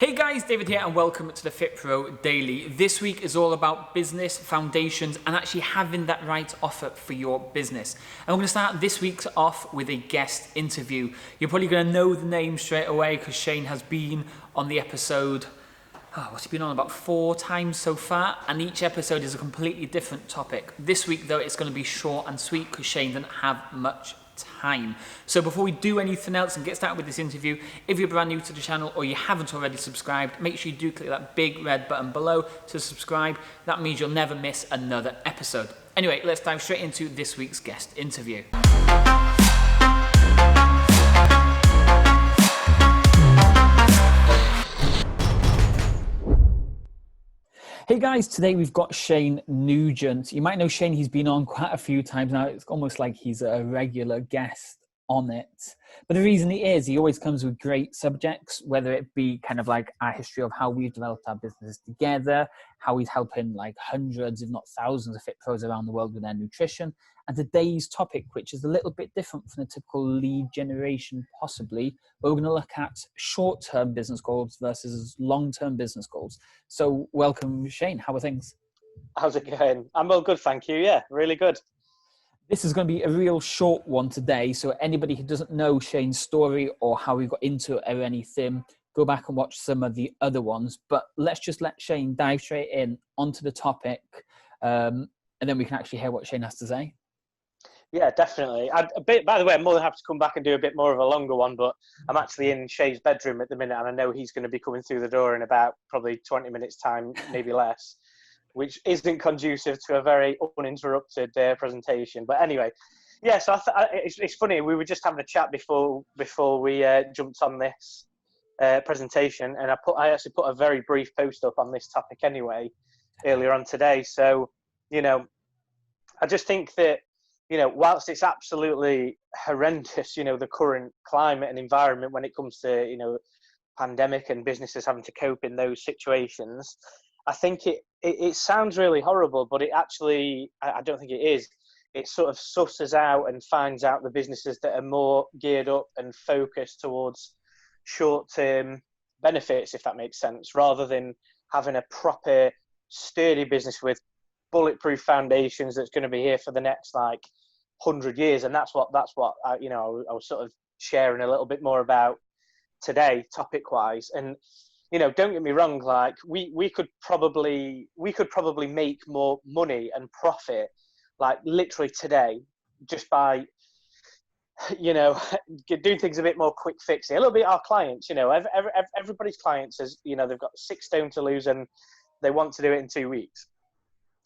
Hey guys, David here and welcome to the FitPro Daily. This week is all about business foundations and actually having that right offer for your business. And we're going to start this week off with a guest interview. You're probably going to know the name straight away because Shane has been on the episode, what's he been on, about 4 times so far, and each episode is a completely different topic. This week though, it's going to be short and sweet because Shane didn't have much time. So before we do anything else and get started with this interview, if you're brand new to the channel or you haven't already subscribed, make sure you do click that big red button below to subscribe. That means you'll never miss another episode. Anyway, let's dive straight into this week's guest interview. Hey guys, today we've got Shane Nugent. You might know Shane, he's been on quite a few times now. It's almost like he's a regular guest on it. But the reason he always comes with great subjects, whether it be kind of like our history of how we've developed our business together, how he's helping like hundreds, if not thousands of FitPros around the world with their nutrition. And today's topic, which is a little bit different from the typical lead generation possibly, we're going to look at short-term business goals versus long-term business goals. So welcome, Shane. How are things? How's it going? I'm all good, thank you. Yeah, really good. This is going to be a real short one today. So anybody who doesn't know Shane's story or how we got into it or anything, go back and watch some of the other ones. But let's just let Shane dive straight in onto the topic. And then we can actually hear what Shane has to say. Yeah, definitely. By the way, I'm more than happy to come back and do a bit more of a longer one, but I'm actually in Shay's bedroom at the minute, and I know he's going to be coming through the door in about probably 20 minutes time, maybe less, which isn't conducive to a very uninterrupted presentation. But anyway, yeah, so it's funny. We were just having a chat before we jumped on this presentation, and I actually put a very brief post up on this topic anyway earlier on today. So, I just think that, whilst it's absolutely horrendous, the current climate and environment when it comes to, pandemic and businesses having to cope in those situations, I think it sounds really horrible, but it actually, I don't think it is. It sort of susses out and finds out the businesses that are more geared up and focused towards short-term benefits, if that makes sense, rather than having a proper, sturdy business with bulletproof foundations that's going to be here for the next 100 years. And that's what I was sort of sharing a little bit more about today, topic wise. And don't get me wrong, we could probably make more money and profit literally today just by doing things a bit more quick fixing. A little bit our clients, everybody's clients is, they've got 6 stone to lose and they want to do it in 2 weeks.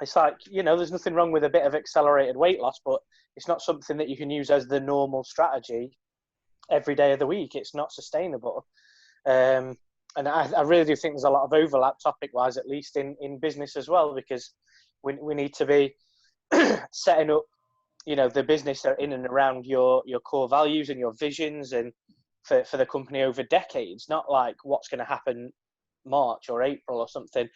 It's there's nothing wrong with a bit of accelerated weight loss, but it's not something that you can use as the normal strategy every day of the week. It's not sustainable. And I really do think there's a lot of overlap topic-wise, at least in business as well, because we need to be setting up, the business in and around your core values and your visions and for the company over decades, not like what's going to happen March or April or something.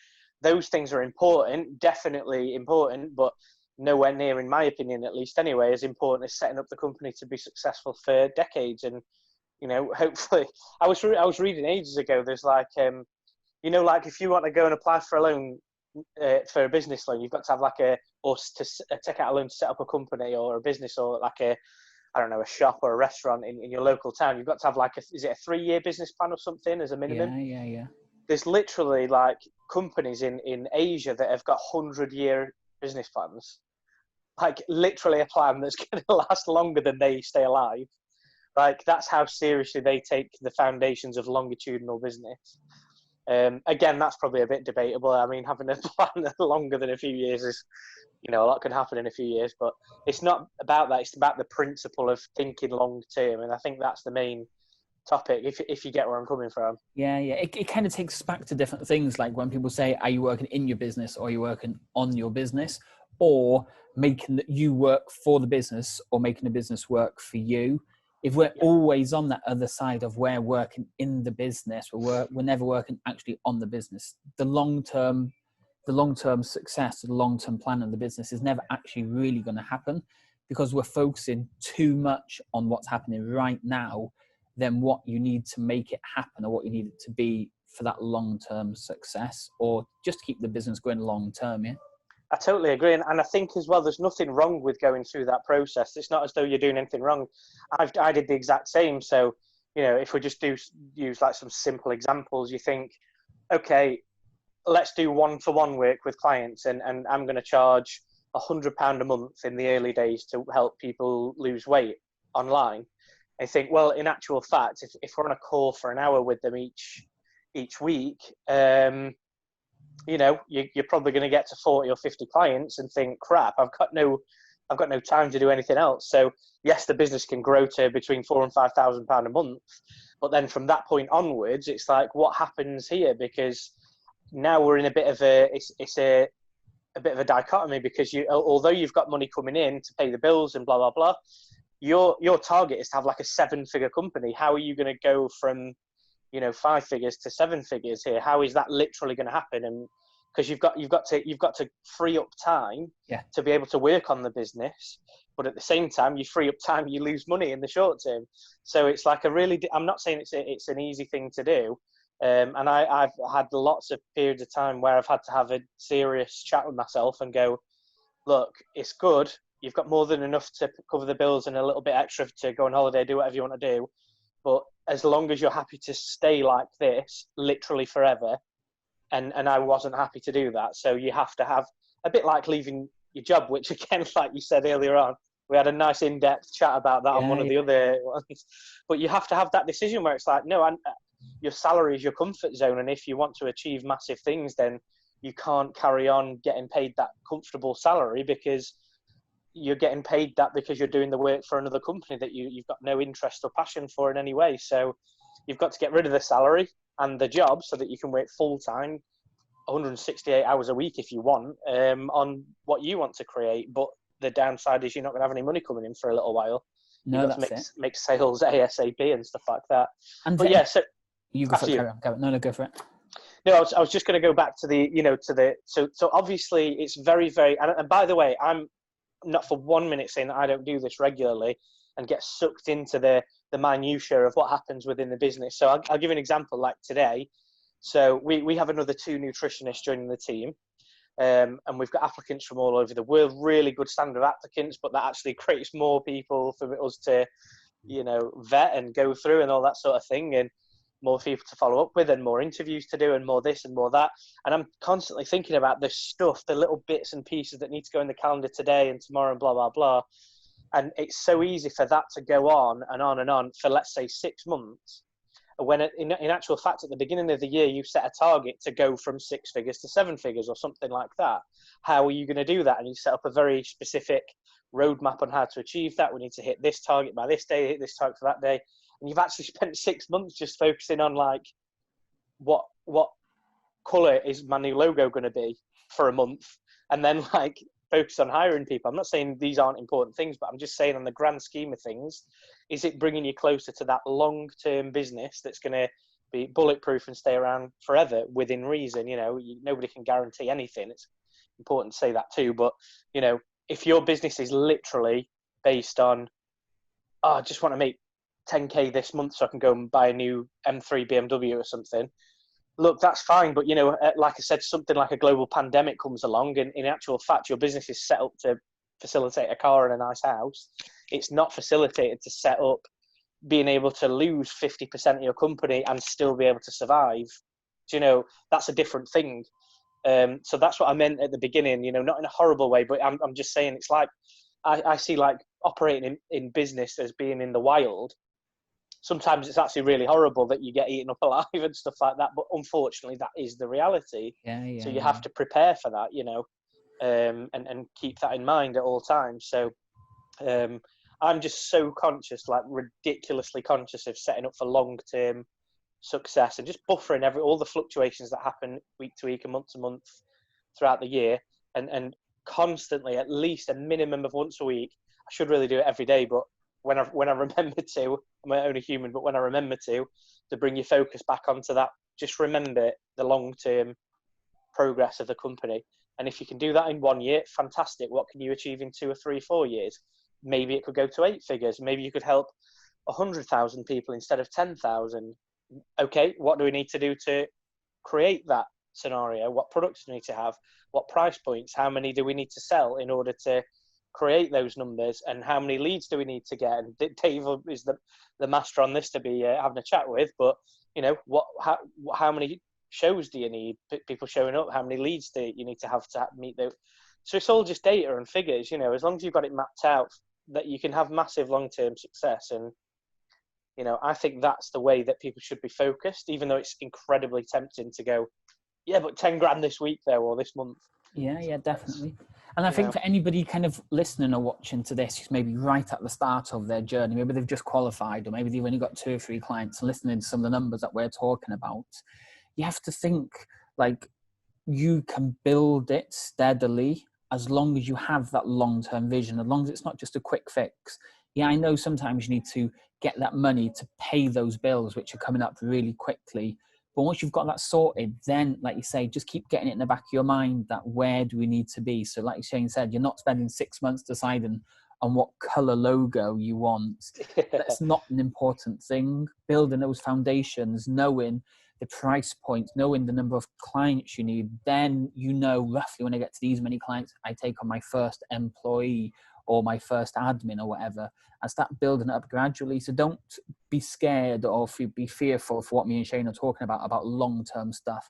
Those things are important, definitely important, but nowhere near, in my opinion, at least anyway, as important as setting up the company to be successful for decades. And, hopefully, I was reading ages ago, there's if you want to go and apply for a loan, for a business loan, you've got to have take out a loan to set up a company or a business or a shop or a restaurant in your local town. You've got to have is it a 3-year business plan or something as a minimum? Yeah. There's literally companies in Asia that have got 100-year business plans, literally a plan that's going to last longer than they stay alive. That's how seriously they take the foundations of longitudinal business. Again, that's probably a bit debatable. I mean, having a plan longer than a few years is, a lot can happen in a few years, but it's not about that. It's about the principle of thinking long term. And I think that's the main topic, if you get where I'm coming from. Yeah. It kind of takes us back to different things, like when people say, are you working in your business or are you working on your business, or making you work for the business or making the business work for you. If we're always on that other side of we're working in the business, we're never working actually on the business. The long-term success, the long-term plan of the business is never actually really going to happen because we're focusing too much on what's happening right now than what you need to make it happen or what you need it to be for that long-term success, or just to keep the business going long-term, yeah? I totally agree. And I think as well, there's nothing wrong with going through that process. It's not as though you're doing anything wrong. I did the exact same. So, if we just use like some simple examples, you think, okay, let's do one-to-one work with clients, and I'm going to charge £100 a month in the early days to help people lose weight online. I think, well, in actual fact, if we're on a call for an hour with them each week, you're probably going to get to 40 or 50 clients and think, crap, I've got no time to do anything else. So yes, the business can grow to between £4,000 and £5,000 a month, but then from that point onwards, it's like, what happens here? Because now we're in a bit of a bit of a dichotomy, because although you've got money coming in to pay the bills and blah blah blah, your target is to have like a 7-figure company. How are you going to go from 5 figures to 7 figures here? How is that literally going to happen? And because you've got to free up time to be able to work on the business, but at the same time you free up time, you lose money in the short term. So it's like I'm not saying it's an easy thing to do, and I've had lots of periods of time where I've had to have a serious chat with myself and go, look, it's good, you've got more than enough to cover the bills and a little bit extra to go on holiday, do whatever you want to do, but as long as you're happy to stay like this literally forever, and I wasn't happy to do that. So you have to have a bit like leaving your job, which again, like you said earlier on, we had a nice in-depth chat about that on one of the other ones. But you have to have that decision where it's like, no, your salary is your comfort zone, and if you want to achieve massive things, then you can't carry on getting paid that comfortable salary, because you're getting paid that because you're doing the work for another company that you've got no interest or passion for in any way. So you've got to get rid of the salary and the job so that you can work full-time, 168 hours a week if you want, on what you want to create. But the downside is you're not going to have any money coming in for a little while. No, you've got to make sales ASAP and stuff like that. And but yeah, so you go for it. No, go for it. No, I was just going to go back to so obviously it's very, very, and by the way, I'm not for 1 minute saying that I don't do this regularly and get sucked into the minutiae of what happens within the business. So I'll give you an example, like today. So we have another 2 nutritionists joining the team, and we've got applicants from all over the world, really good standard applicants, but that actually creates more people for us to, vet and go through and all that sort of thing, and more people to follow up with, and more interviews to do, and more this and more that. And I'm constantly thinking about this stuff, the little bits and pieces that need to go in the calendar today and tomorrow and blah, blah, blah. And it's so easy for that to go on and on and on for, let's say, 6 months. When in actual fact, at the beginning of the year, you set a target to go from 6 figures to 7 figures or something like that. How are you going to do that? And you set up a very specific roadmap on how to achieve that. We need to hit this target by this day, hit this target for that day. And you've actually spent 6 months just focusing on like, what colour is my new logo going to be for a month? And then like focus on hiring people. I'm not saying these aren't important things, but I'm just saying on the grand scheme of things, is it bringing you closer to that long-term business that's going to be bulletproof and stay around forever within reason? Nobody can guarantee anything. It's important to say that too. But, if your business is literally based on, I just want to make 10K this month so I can go and buy a new M3 BMW or something, look, that's fine. But, like I said, something like a global pandemic comes along, and in actual fact, your business is set up to facilitate a car and a nice house. It's not facilitated to set up being able to lose 50% of your company and still be able to survive. That's a different thing. So that's what I meant at the beginning, not in a horrible way, but I'm just saying it's like, I see like operating in business as being in the wild. Sometimes it's actually really horrible that you get eaten up alive and stuff like that. But unfortunately, that is the reality. So you have to prepare for that, and keep that in mind at all times. So I'm just so conscious, like ridiculously conscious of setting up for long-term success and just buffering all the fluctuations that happen week to week and month to month throughout the year, and constantly, at least a minimum of once a week. I should really do it every day, but when I remember to, I'm only human, but when I remember to bring your focus back onto that, just remember the long-term progress of the company. And if you can do that in 1 year, fantastic. What can you achieve in 2 or 3, 4 years? Maybe it could go to 8 figures. Maybe you could help 100,000 people instead of 10,000. Okay, what do we need to do to create that scenario. What products do we need to have? What price points? How many do we need to sell in order to create those numbers? And how many leads do we need to get? And Dave is the master on this to be having a chat with. But how many shows do you need? People showing up. How many leads do you need to have meet those? So it's all just data and figures. As long as you've got it mapped out, that you can have massive long-term success. And I think that's the way that people should be focused, even though it's incredibly tempting to go, yeah, but 10 grand this week though, or this month. Yeah, definitely. And I think for anybody kind of listening or watching to this, who's maybe right at the start of their journey, maybe they've just qualified, or maybe they've only got 2 or 3 clients, and listening to some of the numbers that we're talking about, you have to think like you can build it steadily as long as you have that long-term vision, as long as it's not just a quick fix. Yeah, I know sometimes you need to get that money to pay those bills, which are coming up really quickly. But once you've got that sorted, then, like you say, just keep getting it in the back of your mind that where do we need to be? So like Shane said, you're not spending 6 months deciding on what color logo you want. That's not an important thing. Building those foundations, knowing the price points, knowing the number of clients you need, then roughly when I get to these many clients, I take on my first employee or my first admin or whatever, and start building it up gradually. So don't be scared or be fearful for what me and Shane are talking about long-term stuff.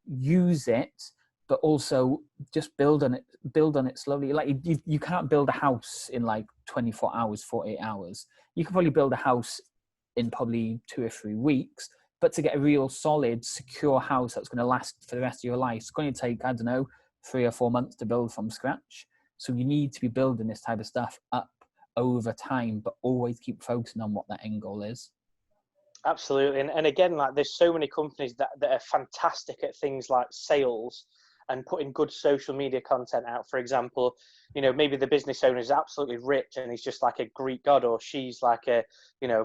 Use it, but also just build on it slowly. Like you can't build a house in like 24 hours, 48 hours. You can probably build a house in probably 2 or 3 weeks, but to get a real solid, secure house that's going to last for the rest of your life, it's going to take, 3 or 4 months to build from scratch. So you need to be building this type of stuff up over time, but always keep focusing on what that end goal is. Absolutely. And again, like there's so many companies that are fantastic at things like sales and putting good social media content out. For example, maybe the business owner is absolutely rich and he's just like a Greek god, or she's like a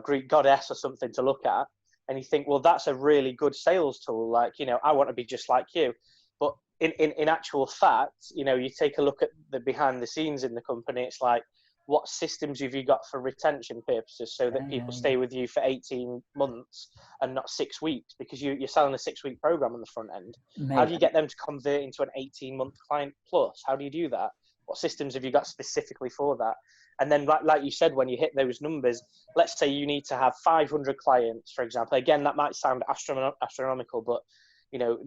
Greek goddess or something to look at. And you think, well, that's a really good sales tool. Like, I want to be just like you. But in actual fact, you take a look at the behind the scenes in the company, it's like, what systems have you got for retention purposes so that people stay with you for 18 months and not 6 weeks, because you're selling a 6-week program on the front end. How do you get them to convert into an 18-month client plus? How do you do that? What systems have you got specifically for that? And then like you said, when you hit those numbers, let's say you need to have 500 clients, for example. Again, that might sound astronomical, but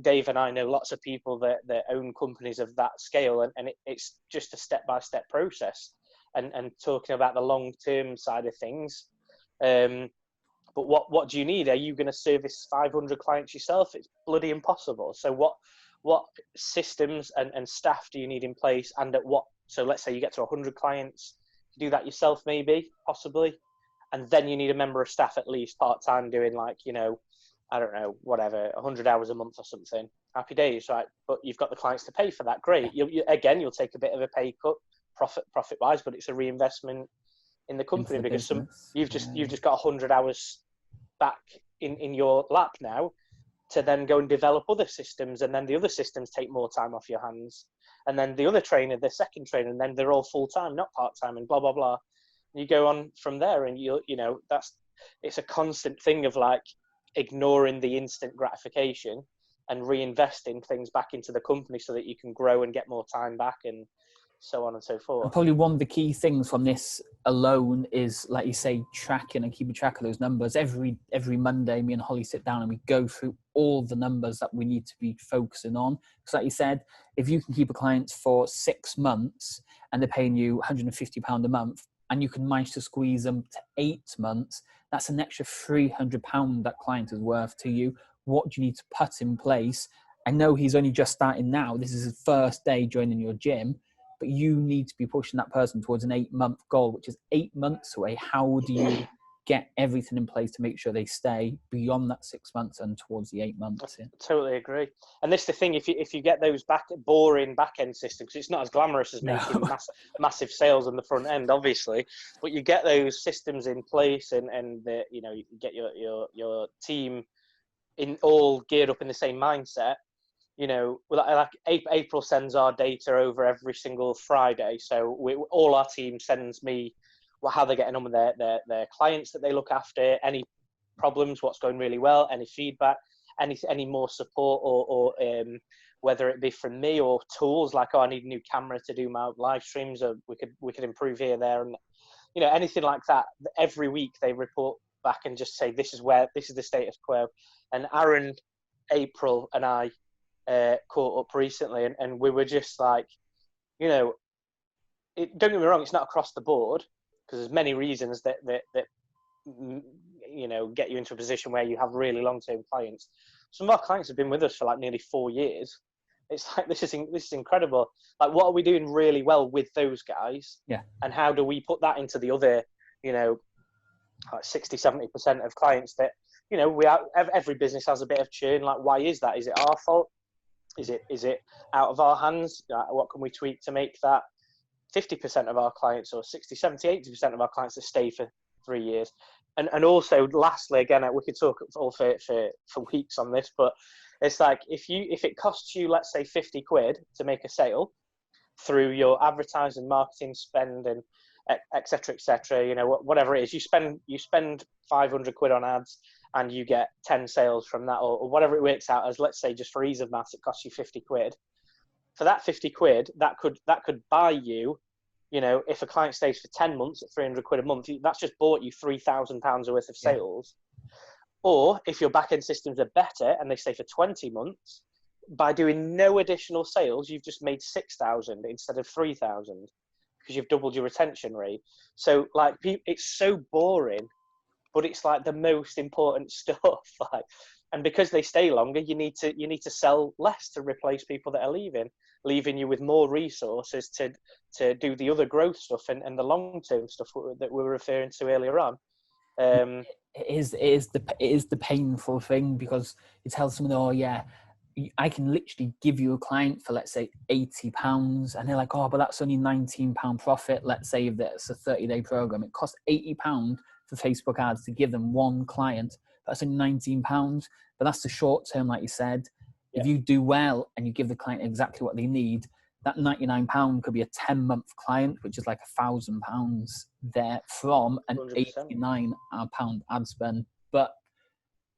Dave and I know lots of people that own companies of that scale, and it's just a step-by-step process. And talking about the long-term side of things. But what do you need? Are you going to service 500 clients yourself? It's bloody impossible. So what systems and staff do you need in place, and at what? So let's say you get to 100 clients, you do that yourself, maybe, possibly. And then you need a member of staff at least part-time doing like, I don't know, whatever, 100 hours a month or something. Happy days, right? But you've got the clients to pay for that. Great. You'll take a bit of a pay cut, profit wise, but it's a reinvestment in the company, because you've just got 100 hours back in your lap now to then go and develop other systems, and then the other systems take more time off your hands, and then the other trainer, the second trainer, and then they're all full-time, not part-time, and blah blah blah. And you go on from there, and it's a constant thing of like ignoring the instant gratification and reinvesting things back into the company so that you can grow and get more time back, and so on and so forth. And probably one of the key things from this alone is, like you say, tracking and keeping track of those numbers. Every Monday, me and Holly sit down and we go through all the numbers that we need to be focusing on. Because like you said, if you can keep a client for 6 months and they're paying you £150 a month, and you can manage to squeeze them to 8 months, that's an extra £300 that client is worth to you. What do you need to put in place? I know he's only just starting now. This is his first day joining your gym. But you need to be pushing that person towards an 8-month goal, which is 8 months away. How do you get everything in place to make sure they stay beyond that 6 months and towards the 8 months? I totally agree. And this is the thing, if you get those boring back end systems, it's not as glamorous as making massive sales on the front end, obviously, but you get those systems in place, and you get your team in all geared up in the same mindset. Like April sends our data over every single Friday. So all our team sends me how they're getting on with their clients that they look after, any problems, what's going really well, any feedback. any more support or whether it be from me or tools like, oh, I need a new camera to do my live streams, or we could improve here, there, and anything like that. Every week they report back and just say, this is the status quo. And Aaron, April, and I caught up recently, and we were just like, don't get me wrong, it's not across the board, because there's many reasons that get you into a position where you have really long-term clients. Some of our clients have been with us for like nearly 4 years. It's like, this is incredible. Like, what are we doing really well with those guys? Yeah. And how do we put that into the other, like 60-70% of clients that, every business has a bit of churn. Like, why is that? Is it our fault? Is it out of our hands? What can we tweak to make that 50% of our clients, or 60, 70, 80% of our clients that stay for 3 years? And also, lastly, again, we could talk all for weeks on this, but it's like, if it costs you, let's say, 50 quid to make a sale through your advertising, marketing spend, and et cetera, whatever it is, you spend 500 quid on ads and you get 10 sales from that, or whatever it works out as. Let's say, just for ease of maths, it costs you 50 quid. For that 50 quid, that could buy you, if a client stays for 10 months at 300 quid a month, that's just bought you £3,000 worth of sales. Yeah. Or if your back-end systems are better and they stay for 20 months, by doing no additional sales, you've just made 6,000 instead of 3,000, because you've doubled your retention rate. So, like, it's so boring, but it's like the most important stuff. Like, and because they stay longer, you need to sell less to replace people that are leaving you with more resources to do the other growth stuff and the long-term stuff that we were referring to earlier on. It is the painful thing, because you tell someone, oh yeah, I can literally give you a client for, let's say, £80, and they're like, oh, but that's only £19 profit. Let's say if it's a 30-day program, it costs £80 for Facebook ads to give them one client. That's only £19, but that's the short term, like you said. Yeah. If you do well and you give the client exactly what they need, that £99 could be a 10-month client, which is like £1,000 there from an 100%. £89 ad spend. But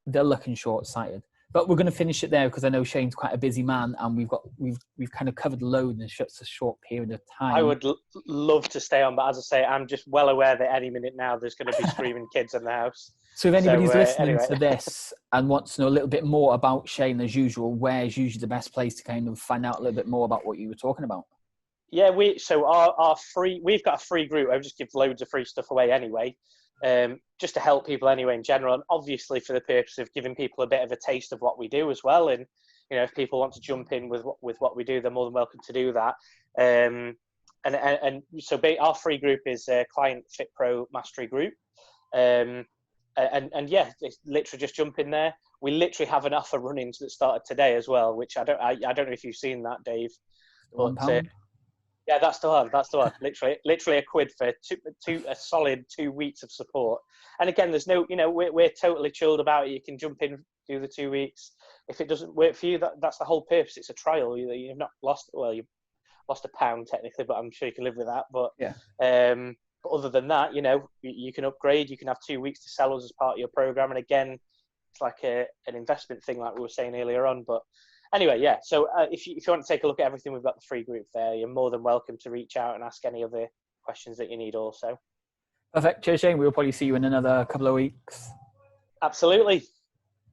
they're looking short-sighted. But we're going to finish it there, because I know Shane's quite a busy man, and we've kind of covered load in such a short period of time. I would love to stay on, but as I say, I'm just well aware that any minute now there's going to be screaming kids in the house. So if anybody's listening to this and wants to know a little bit more about Shane, as usual, where's usually the best place to kind of find out a little bit more about what you were talking about? Yeah, we've got a free group. I just give loads of free stuff away anyway. Just to help people anyway in general, and obviously for the purpose of giving people a bit of a taste of what we do as well. And if people want to jump in with what we do, they're more than welcome to do that. So our free group is Client FitPro Mastery Group. And yeah, it's literally just jump in there. We literally have an offer running that started today as well, which I don't know if you've seen that, Dave. But yeah, that's the one. Literally £1 for a solid 2 weeks of support. And again, there's no, we're totally chilled about it. You can jump in, do the 2 weeks. If it doesn't work for you, that's the whole purpose. It's a trial. You've not lost. Well, you've lost £1 technically, but I'm sure you can live with that. But yeah. But other than that, you can upgrade. You can have 2 weeks to sell us as part of your program. And again, it's like an investment thing, like we were saying earlier on. But anyway, yeah. So if you want to take a look at everything, we've got the free group there. You're more than welcome to reach out and ask any other questions that you need also. Perfect. Cheers, Shane. We'll probably see you in another couple of weeks. Absolutely.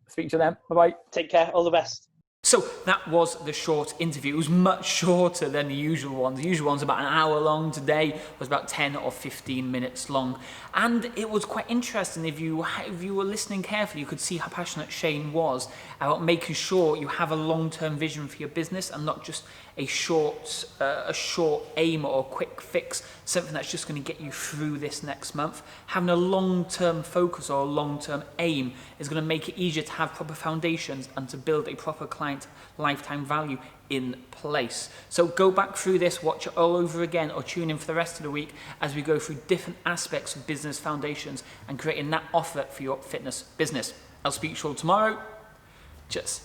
Speak to them. Bye-bye. Take care. All the best. So that was the short interview. It was much shorter than the usual ones. The usual one's about an hour long. Today was about 10 or 15 minutes long. And it was quite interesting. If you were listening carefully, you could see how passionate Shane was about making sure you have a long-term vision for your business and not just a short aim or a quick fix, something that's just going to get you through this next month. Having a long-term focus or a long-term aim is going to make it easier to have proper foundations and to build a proper client lifetime value in place. So go back through this, watch it all over again, or tune in for the rest of the week as we go through different aspects of business foundations and creating that offer for your fitness business. I'll speak to you all tomorrow. Cheers.